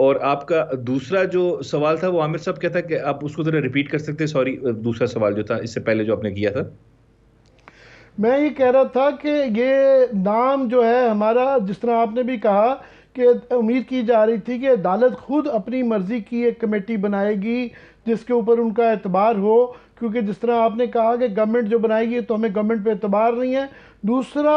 और आपका दूसरा जो सवाल था वो आमिर साहब क्या था, कि आप उसको जरा रिपीट कर सकते हैं? सॉरी, दूसरा सवाल जो था इससे पहले जो आपने किया था। मैं ये कह रहा था कि ये नाम जो है हमारा, जिस तरह आपने भी कहा कि उम्मीद की जा रही थी कि अदालत खुद अपनी मर्ज़ी की एक कमेटी बनाएगी जिसके ऊपर उनका एतबार हो, क्योंकि जिस तरह आपने कहा कि गवर्नमेंट जो बनाएगी तो हमें गवर्नमेंट पे एतबार नहीं है। दूसरा,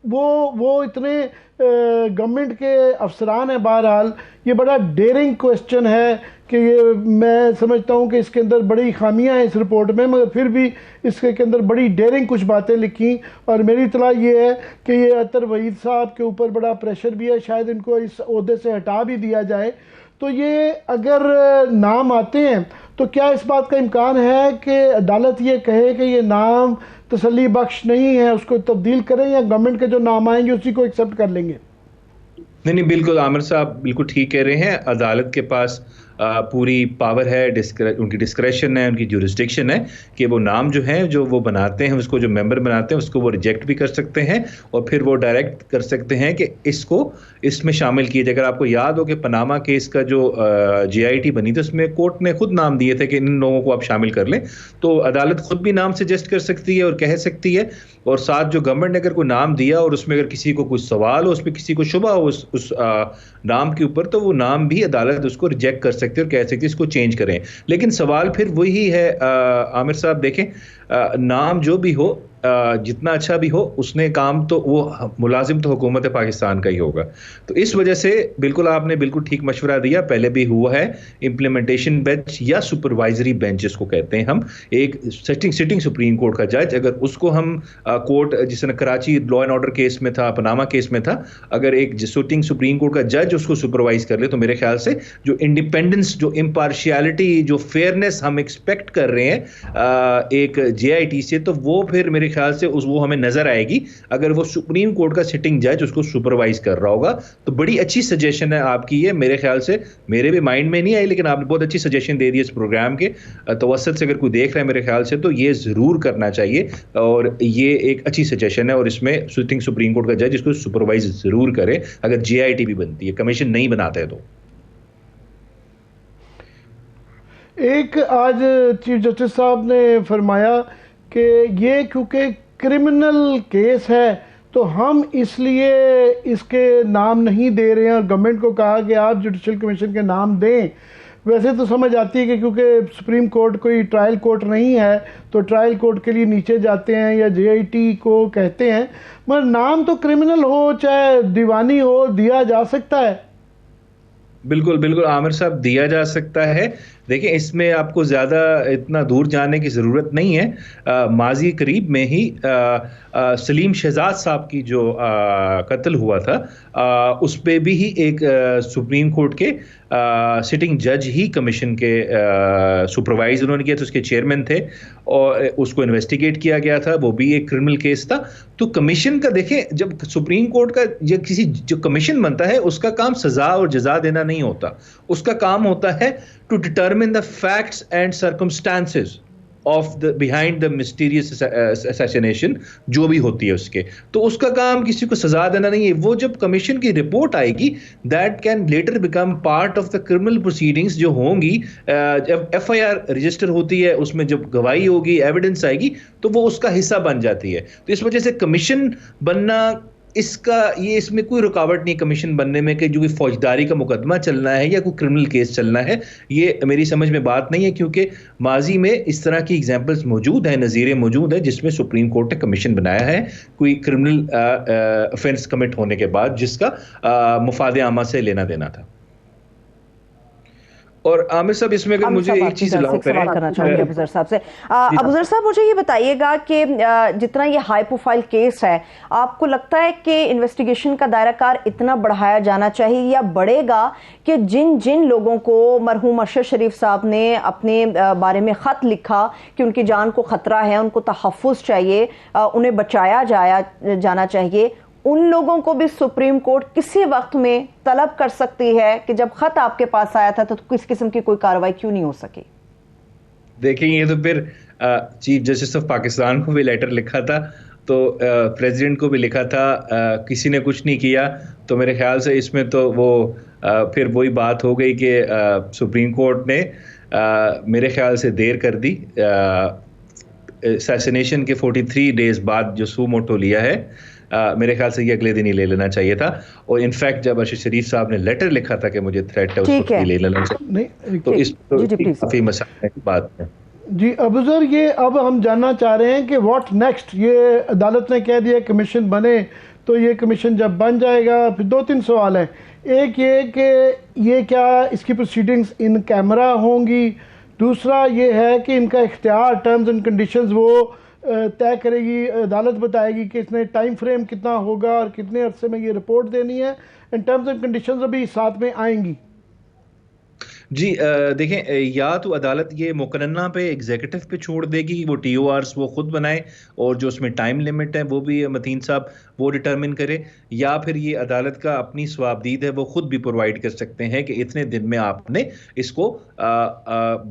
वो इतने गवर्नमेंट के अफसरान हैं, बहरहाल ये बड़ा डेयरिंग क्वेश्चन है कि ये, मैं समझता हूँ कि इसके अंदर बड़ी खामियां हैं इस रिपोर्ट में, मगर फिर भी इसके अंदर बड़ी डेयरिंग कुछ बातें लिखी, और मेरी इतला ये है कि ये अतर वहीद साहब के ऊपर बड़ा प्रेशर भी है, शायद इनको इस ओहदे से हटा भी दिया जाए। तो ये अगर नाम आते हैं तो क्या इस बात का इम्कान है कि अदालत ये कहे कि ये नाम तसल्ली बख्श नहीं है, उसको तब्दील करें, या गवर्नमेंट के जो नाम आएंगे उसी को एक्सेप्ट कर लेंगे? नहीं, बिल्कुल आमिर साहब बिल्कुल ठीक कह रहे हैं। अदालत के पास पूरी पावर है, उनकी डिस्क्रेशन है, उनकी जुरिस्डिक्शन है कि वो नाम जो है, जो वो बनाते हैं, उसको जो मेंबर बनाते हैं उसको वो रिजेक्ट भी कर सकते हैं, और फिर वो डायरेक्ट कर सकते हैं कि इसको इसमें शामिल किए जाए। अगर आपको याद हो कि पनामा केस का जो JIT बनी थी उसमें कोर्ट ने खुद नाम दिए थे कि इन लोगों को आप शामिल कर लें, तो अदालत खुद भी नाम सजेस्ट कर सकती है और कह सकती है, और साथ जो गवर्नमेंट ने अगर कोई नाम दिया और उसमें अगर किसी को कुछ सवाल हो, उसमें किसी को शुबा हो उस नाम के ऊपर, तो वो नाम भी अदालत उसको रिजेक्ट कर सकती है और कह सकती है इसको चेंज करें। लेकिन सवाल फिर वही है आमिर साहब, देखें नाम जो भी हो, जितना अच्छा भी हो, उसने काम तो वो मुलाजिम तो हुकूमत पाकिस्तान का ही होगा। तो इस वजह से बिल्कुल आपने बिल्कुल ठीक मशवरा दिया, पहले भी हुआ है इम्प्लीमेंटेशन बेंच या सुपरवाइजरी बेंच जिसको कहते हैं हम, एक सिटिंग सुप्रीम कोर्ट का जज, अगर उसको हम कोर्ट, जिस तरह Karachi law and order case में था, पनामा केस में था, अगर एक सिटिंग सुप्रीम कोर्ट का जज उसको सुपरवाइज कर ले, तो मेरे ख्याल से जो इंडिपेंडेंस, जो इम्पार्शियलिटी, जो फेयरनेस हम एक्सपेक्ट कर रहे हैं एक JIT से, तो वो फिर मेरे ख्याल से वो हमें नजर आएगी अगर वो सुप्रीम कोर्ट का सिटिंग जज उसको सुपरवाइज कर रहा होगा। तो बड़ी अच्छी सजेशन है आपकी ये, मेरे ख्याल से मेरे भी माइंड में नहीं आई, लेकिन आपने बहुत अच्छी सजेशन दे दी इस प्रोग्राम के तवसत से। अगर कोई देख रहा है मेरे ख्याल से तो ये जरूर करना चाहिए, और ये एक अच्छी सजेशन है, और इसमें सिटिंग सुप्रीम कोर्ट का जज इसको सुपरवाइज जरूर करे अगर JIT भी बनती है, कमीशन नहीं बनाता है तो। एक आज चीफ जस्टिस साहब ने फरमाया कि ये क्योंकि क्रिमिनल केस है तो हम इसलिए इसके नाम नहीं दे रहे हैं, और गवर्नमेंट को कहा कि आप जुडिशल कमीशन के नाम दें। वैसे तो समझ आती है कि क्योंकि सुप्रीम कोर्ट कोई ट्रायल कोर्ट नहीं है तो ट्रायल कोर्ट के लिए नीचे जाते हैं या JIT को कहते हैं, मगर नाम तो क्रिमिनल हो चाहे दीवानी हो दिया जा सकता है। बिल्कुल बिल्कुल आमिर साहब, दिया जा सकता है। देखिए, इसमें आपको ज़्यादा इतना दूर जाने की ज़रूरत नहीं है। माजी करीब में ही सलीम शहजाद साहब की जो कत्ल हुआ था, उस पे भी ही एक सुप्रीम कोर्ट के सिटिंग जज ही कमीशन के सुपरवाइज उन्होंने किया था, उसके चेयरमैन थे, और उसको इन्वेस्टिगेट किया गया था। वो भी एक क्रिमिनल केस था। तो कमीशन का देखें, जब सुप्रीम कोर्ट का या किसी जो कमीशन बनता है, उसका काम सजा और जजा देना नहीं होता। उसका काम होता है to determine the facts and circumstances of the behind the mysterious assassination, जो भी होती है उसके। तो उसका काम किसी को सजा देना नहीं है। वो जब कमीशन की रिपोर्ट आएगी, that can letter become part of the criminal proceedings जो होंगी। जब एफआईआर रजिस्टर होती है, उसमें जब गवाही होगी, एविडेंस आएगी, तो वो उसका हिस्सा बन जाती है। तो इस वजह से कमीशन बनना, इसमें कोई रुकावट नहीं कमीशन बनने में कि जो कोई फौजदारी का मुकदमा चलना है या कोई क्रिमिनल केस चलना है। ये मेरी समझ में बात नहीं है, क्योंकि माजी में इस तरह की एग्जांपल्स मौजूद हैं, नज़ीरें मौजूद हैं, जिसमें सुप्रीम कोर्ट ने कमीशन बनाया है कोई क्रिमिनल ऑफेंस कमिट होने के बाद, जिसका मुफाद आमा से लेना देना था। और आमिर साहब, इसमें अगर मुझे एक चीज सवाल करना चाहूंगी अबूजर साहब से। अबूजर साहब, मुझे ये बताइएगा कि जितना ये हाई प्रोफाइल केस है, आपको लगता है कि इन्वेस्टिगेशन का दायरा कार इतना बढ़ाया जाना चाहिए या बढ़ेगा कि जिन जिन लोगों को मरहूम अरशद शरीफ साहब ने अपने बारे में ख़त लिखा कि उनकी जान को ख़तरा है, उनको तहफ़्फ़ुज़ चाहिए, उन्हें बचाया जाना चाहिए, उन लोगों को भी सुप्रीम कोर्ट किसी वक्त में तलब कर सकती है कि जब खत आपके पास आया था तो किस किस्म की कोई कार्रवाई क्यों नहीं हो सकी? देखें, ये तो फिर चीफ जस्टिस ऑफ पाकिस्तान को भी लेटर लिखा था, तो प्रेसिडेंट को भी लिखा था, किसी ने कुछ नहीं किया। तो मेरे ख्याल से इसमें तो वो फिर वही बात हो गई कि सुप्रीम कोर्ट ने मेरे ख्याल से देर कर दी। असैसिनेशन के 43 डेज बाद जो सू मोटो लिया है, मेरे ख्याल से ये अगले दिन ही ले लेना चाहिए था। और इनफैक्ट जब अरशद शरीफ साहब ने लेटर लिखा था कि मुझे थ्रेट है, उस वक्त ले लेना चाहिए। नहीं, तो इस काफी मसाले की बात है। जी अबूजर, ये अब हम जानना चाह रहे हैं कि व्हाट नेक्स्ट। ये अदालत ने कह दिया कमीशन बने, तो ये कमीशन जब बन जाएगा, फिर 2-3 सवाल हैं। एक ये कि ये क्या इसकी प्रोसीडिंग्स इन कैमरा होंगी? दूसरा ये है कि इनका इख्तियार, टर्म्स एंड कंडीशंस वो तय करेगी, अदालत बताएगी कि इसमें टाइम फ्रेम कितना होगा और कितने अरसे में ये रिपोर्ट देनी है। एंड टर्म्स एंड कंडीशंस अभी साथ में आएंगी। जी देखें, या तो अदालत ये मुकन्ना पे एग्जीक्यूटिव पे छोड़ देगी, वो TORs वो खुद बनाए, और जो उसमें टाइम लिमिट है वो भी मतीन साहब वो डिटरमिन करे, या फिर ये अदालत का अपनी स्वाबदीद है, वो खुद भी प्रोवाइड कर सकते हैं कि इतने दिन में आपने इसको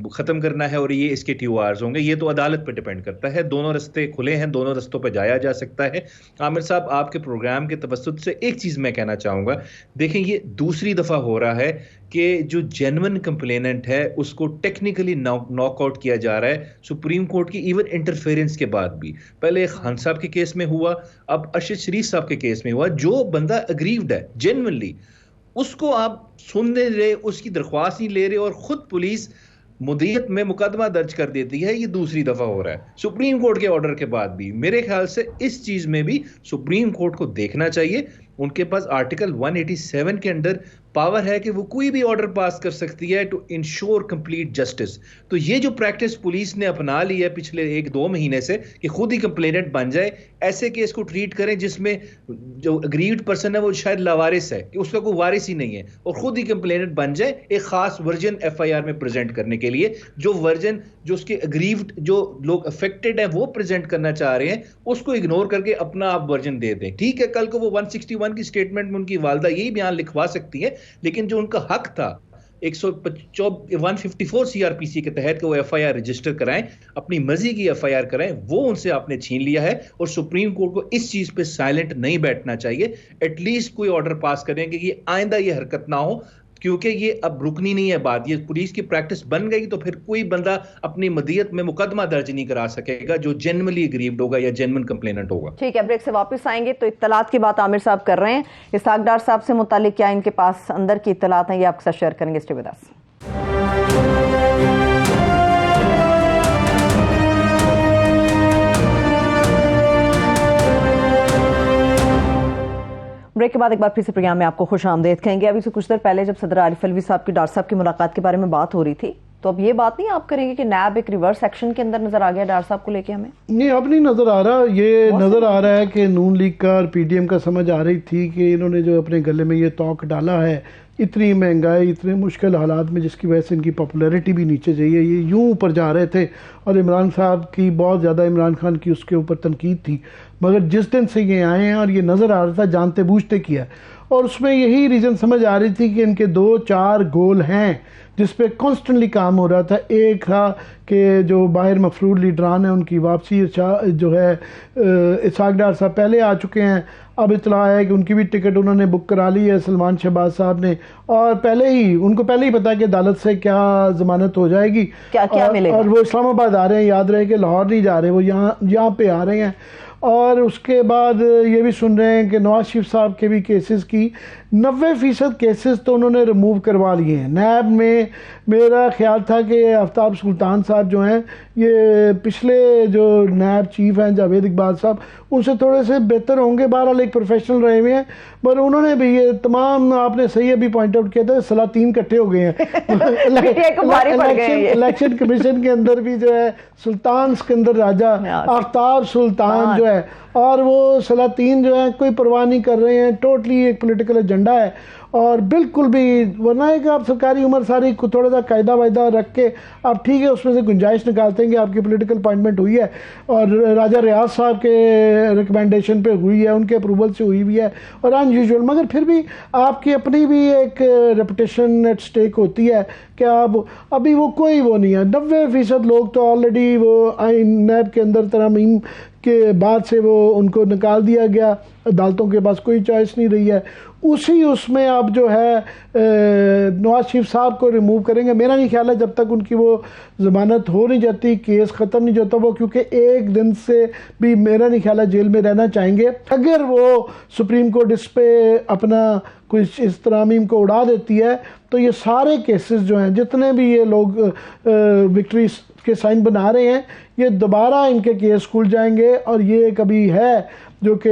ख़त्म करना है और ये इसके TORs होंगे। ये तो अदालत पे डिपेंड करता है। दोनों रास्ते खुले हैं, दोनों रास्तों पे जाया जा सकता है। आमिर साहब, आपके प्रोग्राम के तवस्सुत से एक चीज़ मैं कहना चाहूँगा। देखें, ये दूसरी दफ़ा हो रहा है कि जो जेन्युइन कंप्लेनेंट है उसको टेक्निकली नॉकआउट किया जा रहा है सुप्रीम कोर्ट की इवन इंटरफेरेंस के बाद भी। पहले खान साहब के केस में हुआ, अब अरशद शरीफ साहब के केस में हुआ। जो बंदा अग्रीव्ड है जेन्युइनली, उसको आप सुन नहीं रहे, उसकी दरख्वास्त नहीं ले रहे, और खुद पुलिस मुद्दत में मुकदमा दर्ज कर देती है। ये दूसरी दफा हो रहा है सुप्रीम कोर्ट के ऑर्डर के बाद भी। मेरे ख्याल से इस चीज में भी सुप्रीम कोर्ट को देखना चाहिए। उनके पास आर्टिकल 187 के अंदर पावर है कि वो कोई भी ऑर्डर पास कर सकती है टू इंश्योर कंप्लीट जस्टिस। तो ये जो प्रैक्टिस पुलिस ने अपना ली है पिछले 1-2 महीने से कि खुद ही कंप्लेनेंट बन जाए, ऐसे केस को ट्रीट करें जिसमें जो अग्रीव्ड पर्सन है वो शायद लावारिस है, कि उसका कोई वारिस ही नहीं है, और खुद ही कंप्लेनेंट बन जाए एक खास वर्जन FIR में प्रेजेंट करने के लिए। जो वर्जन जो उसके अग्रीव्ड जो लोग अफेक्टेड हैं वो प्रेजेंट करना चाह रहे हैं, उसको इग्नोर करके अपना आप वर्जन दे दें। ठीक है, कल को वो 161 की स्टेटमेंट में उनकी वालदा यही बयान लिखवा सकती है, लेकिन जो उनका हक था 154 CRPC के तहत वो FIR रजिस्टर कराएं, अपनी मर्जी की FIR कराएं, वो उनसे आपने छीन लिया है। और सुप्रीम कोर्ट को इस चीज पे साइलेंट नहीं बैठना चाहिए। एटलीस्ट कोई ऑर्डर पास करें कि ये आइंदा ये हरकत ना हो, क्योंकि ये अब रुकनी नहीं है बात। ये पुलिस की प्रैक्टिस बन गई तो फिर कोई बंदा अपनी मदीयत में मुकदमा दर्ज नहीं करा सकेगा जो जेन्युइनली अग्रीव्ड होगा या जेन्युइन कंप्लेनेंट होगा। ठीक है, ब्रेक से वापस आएंगे तो इत्तलात की बात आमिर साहब कर रहे हैं। इसहाक डार साहब से मुतालिक क्या इनके पास अंदर की इत्तलात हैं, ये आपके साथ शेयर करेंगे। Stay with us. ब्रेक के बाद एक बार फिर से प्रोग्राम में आपको खुश आमदेद कहेंगे। अभी से कुछ देर पहले जब सदर आरिफ अलवी साहब की डॉक्टर साहब की मुलाकात के बारे में बात हो रही थी, तो अब ये बात नहीं आप करेंगे कि नैब एक रिवर्स एक्शन के अंदर नजर आ गया डॉक्टर साहब को लेके हमें? नहीं, अब नहीं नजर आ रहा। ये नजर आ रहा है कि नून लीग का और पीडीएम का समझ आ रही थी कि इन्होंने जो अपने गले में ये तौक डाला है, इतनी महंगाई, इतने मुश्किल हालात में, जिसकी वजह से इनकी पॉपुलैरिटी भी नीचे जाइए, ये यूं ऊपर जा रहे थे। और इमरान साहब की बहुत ज़्यादा, इमरान खान की उसके ऊपर तनकीद थी, मगर जिस दिन से ये आए हैं और ये नज़र आ रहा था जानते बूझते किया, और उसमें यही रीज़न समझ आ रही थी कि इनके 2-4 गोल हैं जिस पे कॉन्स्टेंटली काम हो रहा था। एक था कि जो बाहर मफरूर लीडरान है उनकी वापसी जो है, इसहाक डार साहब पहले आ चुके हैं, अब इतला है कि उनकी भी टिकट उन्होंने बुक करा ली है सलमान शहबाज साहब ने, और उनको पहले ही पता है कि अदालत से क्या जमानत हो जाएगी, क्या मिलेगा। और वो इस्लामाबाद आ रहे हैं, याद रहे कि लाहौर नहीं जा रहे, वो यहाँ पे आ रहे हैं। और उसके बाद ये भी सुन रहे हैं कि नवाज शरीफ साहब के भी केसेस की 90% केसेस तो उन्होंने रिमूव करवा लिए हैं। नैब में मेरा ख्याल था कि आफ्ताब सुल्तान साहब जो हैं, ये पिछले जो नैब चीफ हैं जावेद इकबाल साहब, उनसे थोड़े से बेहतर होंगे, बहरहाल एक प्रोफेशनल रहे हुए हैं, पर उन्होंने भी ये तमाम, आपने सही अभी पॉइंट आउट किया था, सलातीन इकट्ठे हो गए हैं। इलेक्शन कमीशन के अंदर भी जो है सुल्तान सिकंदर राजा, आफ्ताब सुल्तान जो है, और वो सलातीन जो है कोई परवाह नहीं कर रहे हैं, टोटली एक पॉलिटिकल एजेंडा है। और बिल्कुल भी वरना है कि आप सरकारी उम्र सारी को थोड़ा सा कायदा वायदा रख के आप ठीक है उसमें से गुंजाइश निकालते हैं कि आपकी पॉलिटिकल अपॉइंटमेंट हुई है, और राजा रियाज साहब के रिकमेंडेशन पे हुई है, उनके अप्रूवल से हुई भी है, और अनयूजुअल, मगर फिर भी आपकी अपनी भी एक रेपुटेशन एट स्टेक होती है कि आप अभी वो नहीं है। 90% लोग तो ऑलरेडी वो आइन नैब के अंदर तरमीम के बाद से वो उनको निकाल दिया गया, अदालतों के पास कोई चॉइस नहीं रही है। उसमें आप जो है नवाज शरीफ साहब को रिमूव करेंगे। मेरा नहीं ख्याल है जब तक उनकी वो ज़मानत हो नहीं जाती, केस ख़त्म नहीं होता वो, क्योंकि एक दिन से भी मेरा नहीं ख्याल है जेल में रहना चाहेंगे। अगर वो सुप्रीम कोर्ट इस पे अपना कुछ इस तरामीम को उड़ा देती है, तो ये सारे केसेस जो हैं, जितने भी ये लोग विक्ट्री के साइन बना रहे हैं, ये दोबारा इनके केस खुल जाएंगे। और ये कभी है जो कि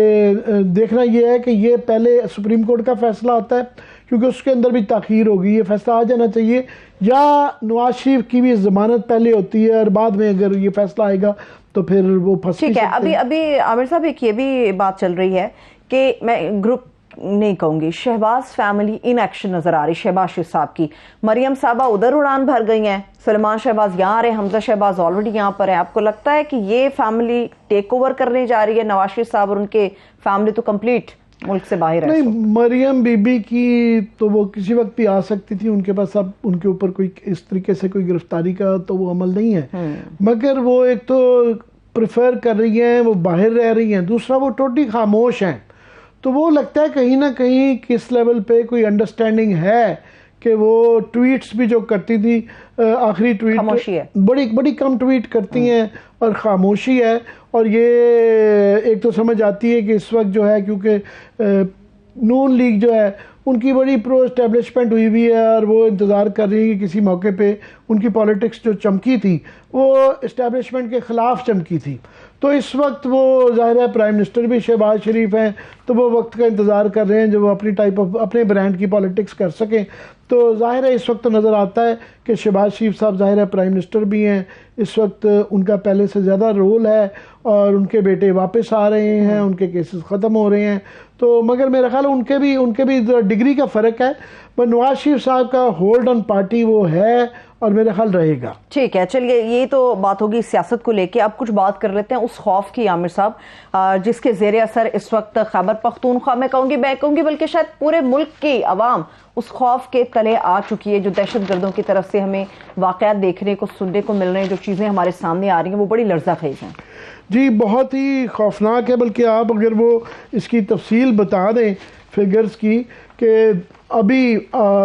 देखना ये है कि ये पहले सुप्रीम कोर्ट का फैसला आता है, क्योंकि उसके अंदर भी ताख़ीर होगी, ये फैसला आ जाना चाहिए, या नवाज शरीफ की भी ज़मानत पहले होती है और बाद में अगर ये फैसला आएगा तो फिर वो फंस। ठीक है, अभी आमिर साहब एक ये भी बात चल रही है कि मैं ग्रुप नहीं कहूंगी, शहबाज फैमिली इन एक्शन नजर आ रही, शहबाज शरीफ साहब की, मरियम साहबा उधर उड़ान भर गई हैं, सलमान शहबाज यहाँ आ रहे, हमजा शहबाज ऑलरेडी यहाँ पर है। आपको लगता है कि ये फैमिली टेक ओवर करने जा रही है? नवाज शरीफ साहब और उनके फैमिली तो कंप्लीट मुल्क से बाहर है। नहीं, मरियम बीबी की तो वो किसी वक्त भी आ सकती थी, उनके पास अब उनके ऊपर कोई इस तरीके से कोई गिरफ्तारी का तो वो अमल नहीं है, मगर वो एक तो प्रेफर कर रही हैं, वो बाहर रह रही हैं, दूसरा वो टोटली खामोश हैं। तो वो लगता है कहीं ना कहीं किस लेवल पे कोई अंडरस्टैंडिंग है कि वो ट्वीट्स भी जो करती थी, आखिरी ट्वीट बड़ी कम ट्वीट करती हैं और खामोशी है। और ये एक तो समझ आती है कि इस वक्त जो है, क्योंकि नून लीग जो है उनकी बड़ी प्रो एस्टेब्लिशमेंट हुई हुई है, और वो इंतज़ार कर रही है कि किसी मौके पे उनकी पॉलिटिक्स जो चमकी थी वो एस्टेब्लिशमेंट के ख़िलाफ़ चमकी थी। तो इस वक्त वो ज़ाहिर है प्राइम मिनिस्टर भी शहबाज शरीफ हैं, तो वो वक्त का इंतज़ार कर रहे हैं जब वो अपने ब्रांड की पॉलिटिक्स कर सकें। तो ज़ाहिर है इस वक्त नज़र आता है कि शहबाज शरीफ साहब ज़ाहिर है प्राइम मिनिस्टर भी हैं, इस वक्त उनका पहले से ज़्यादा रोल है, और उनके बेटे वापस आ रहे हैं, उनके केसेस ख़त्म हो रहे हैं। तो मगर मेरा ख्याल उनके भी डिग्री का फ़र्क है, पर नवाज शरीफ साहब का होल्ड ऑन पार्टी वो है और मेरा ख्याल रहेगा। ठीक है, चलिए ये तो बात होगी सियासत को लेके। अब कुछ बात कर लेते हैं उस खौफ की आमिर साहब, जिसके ज़ेरे असर इस वक्त खैबर पख्तूनख्वा में मैं कहूँगी बल्कि शायद पूरे मुल्क की आवाम उस खौफ के तले आ चुकी है। जो दहशतगर्दों की तरफ से हमें वाक़यात देखने को, सुनने को मिल रहे हैं, जो चीज़ें हमारे सामने आ रही हैं, वो बड़ी लर्ज़ाखेज़ हैं। जी, बहुत ही खौफनाक है। बल्कि आप अगर वो इसकी तफसील बता दें फिगर्स की, कि अभी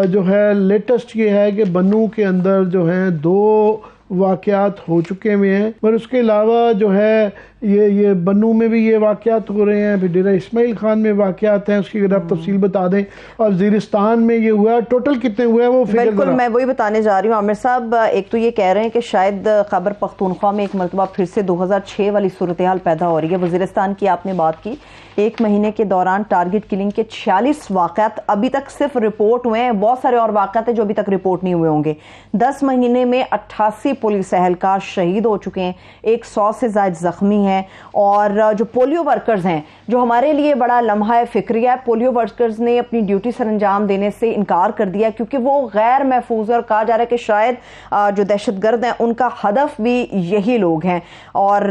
जो है लेटेस्ट ये है कि बन्नू के अंदर जो है 2 वाक़यात हो चुके हुए हैं, पर उसके अलावा जो है ये बन्नू में भी ये वाक़यात हो रहे हैं, फिर डेरा इस्माइल खान में वाक़यात हैं, उसकी अगर आप तफसील बता दें, और वज़ीरिस्तान में ये हुआ, टोटल कितने हुए हैं वो फिगर? बिल्कुल, मैं वही बताने जा रही हूँ आमिर साहब। एक तो ये कह रहे हैं कि शायद खैबर पख्तूनख्वा में एक मरतबा फिर से 2006 वाली सूरत हाल पैदा हो रही है। वज़ीरिस्तान की आपने बात की, एक महीने के दौरान टारगेट किलिंग के 46 वाक़यात अभी तक सिर्फ रिपोर्ट हुए हैं, बहुत सारे और वाक़यात हैं जो अभी तक रिपोर्ट नहीं हुए होंगे। 10 महीने में 88 पुलिस एहलकार शहीद हो चुके हैं, 100 से ज़ायद ज़ख्मी हैं। और जो पोलियो वर्कर्स हैं, जो हमारे लिए बड़ा लम्हा फिक्रिया है, पोलियो वर्कर्स ने अपनी ड्यूटी सर अंजाम देने से इनकार कर दिया क्योंकि वो गैर महफूज, और कहा जा रहा है कि शायद जो दहशतगर्द हैं उनका हदफ भी यही लोग हैं। और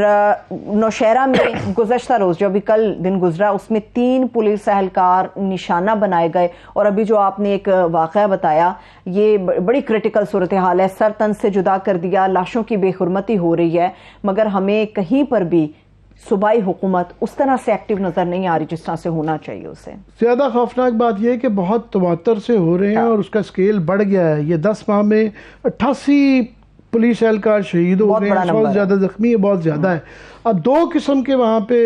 नौशहरा में गुज़श्ता रोज़ जो अभी कल दिन गुजरा, उसमें 3 पुलिस एहलकार निशाना बनाए गए। और अभी जो आपने एक वाक़या बताया, ये बड़ी क्रिटिकल सूरत हाल है, सर तन से जुदा कर दिया, लाशों की बेहुरमती हो रही है, मगर हमें कहीं पर भी सूबाई हुकूमत उस तरह से एक्टिव नजर नहीं आ रही जिस तरह से होना चाहिए। उसे ज़्यादा खौफनाक बात यह है कि बहुत तवातर से हो रहे हैं और उसका स्केल बढ़ गया है। ये 10 माह में 88 पुलिस एहलकार शहीद हो गए हैं, 100 से ज़्यादा जख्मी है, बहुत ज़्यादा है। अब 2 किस्म के वहाँ पे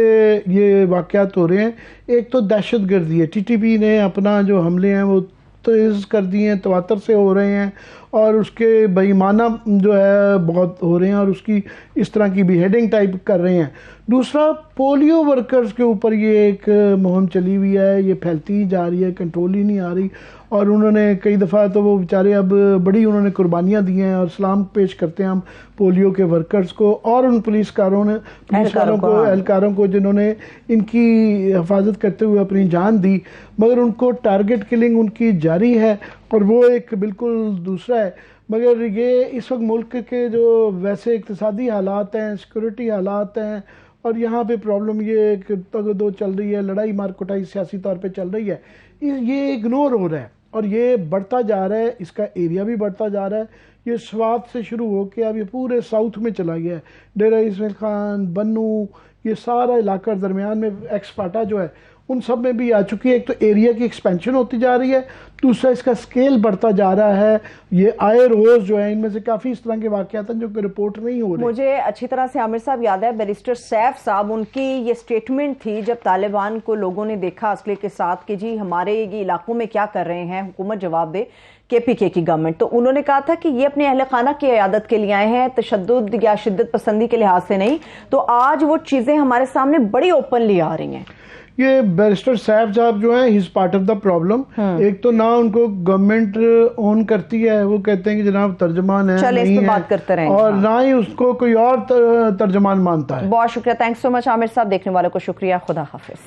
ये वाक़यात हो रहे हैं। एक तो दहशत गर्दी है, TTP ने अपना जो हमले हैं वो तेज़ कर दिए हैं, तवातर से हो रहे हैं, और उसके बेईमाना जो है बहुत हो रहे हैं, और उसकी इस तरह की बिहेडिंग टाइप कर रहे हैं। दूसरा, पोलियो वर्कर्स के ऊपर ये एक मुहिम चली हुई है, ये फैलती ही जा रही है, कंट्रोल ही नहीं आ रही। और उन्होंने कई दफ़ा तो वो बेचारे अब बड़ी उन्होंने कुर्बानियाँ दी हैं, और सलाम पेश करते हैं हम पोलियो के वर्कर्स को और उन एहलकारों को जिन्होंने इनकी हिफाजत करते हुए अपनी जान दी, मगर उनको टारगेट किलिंग उनकी जारी है, और वो एक बिल्कुल दूसरा है। मगर ये इस वक्त मुल्क के जो वैसे इक़्तिसादी हालात हैं, सिक्योरिटी हालात हैं, और यहाँ पे प्रॉब्लम ये कि तगदो चल रही है, लड़ाई मार कुटाई सियासी तौर पे चल रही है, ये इग्नोर हो रहा है और ये बढ़ता जा रहा है। इसका एरिया भी बढ़ता जा रहा है। ये स्वात से शुरू होकर अब ये पूरे साउथ में चला गया है, डेरा इस्माइल खान, बन्नू, ये सारा इलाका दरमियान में एक्सपाटा जो है उन सब में भी आ चुकी है। एक तो एरिया की एक्सपेंशन होती जा रही है, दूसरा इसका स्केल बढ़ता जा रहा है। ये आए रोज जो है, इनमें से काफ़ी इस तरह के वाक़यात हैं जो कि रिपोर्ट नहीं हो रहे। मुझे अच्छी तरह से आमिर साहब याद है, बैरिस्टर सैफ साहब, उनकी ये स्टेटमेंट थी जब तालिबान को लोगों ने देखा असले के साथ कि जी हमारे ये इलाकों में क्या कर रहे हैं, हुकूमत जवाब दे, KPK की गवर्नमेंट। तो उन्होंने कहा था कि ये अपने अहल खाना की इयादत के लिए आए हैं, तशद्दुद या शिद्दत पसंदी के लिहाज से नहीं। तो आज वो चीज़ें हमारे सामने बड़ी ओपनली आ रही हैं। ये बैरिस्टर साहब जो है, he is part of the problem. एक तो ना उनको गवर्नमेंट ओन करती है, वो कहते हैं कि जनाब तर्जमान है, नहीं है, बात करते रहेंगे, और ना ही उसको कोई और तर्जमान मानता है। बहुत शुक्रिया, थैंक्स सो मच आमिर साहब। देखने वालों को शुक्रिया, खुदा हाफिज।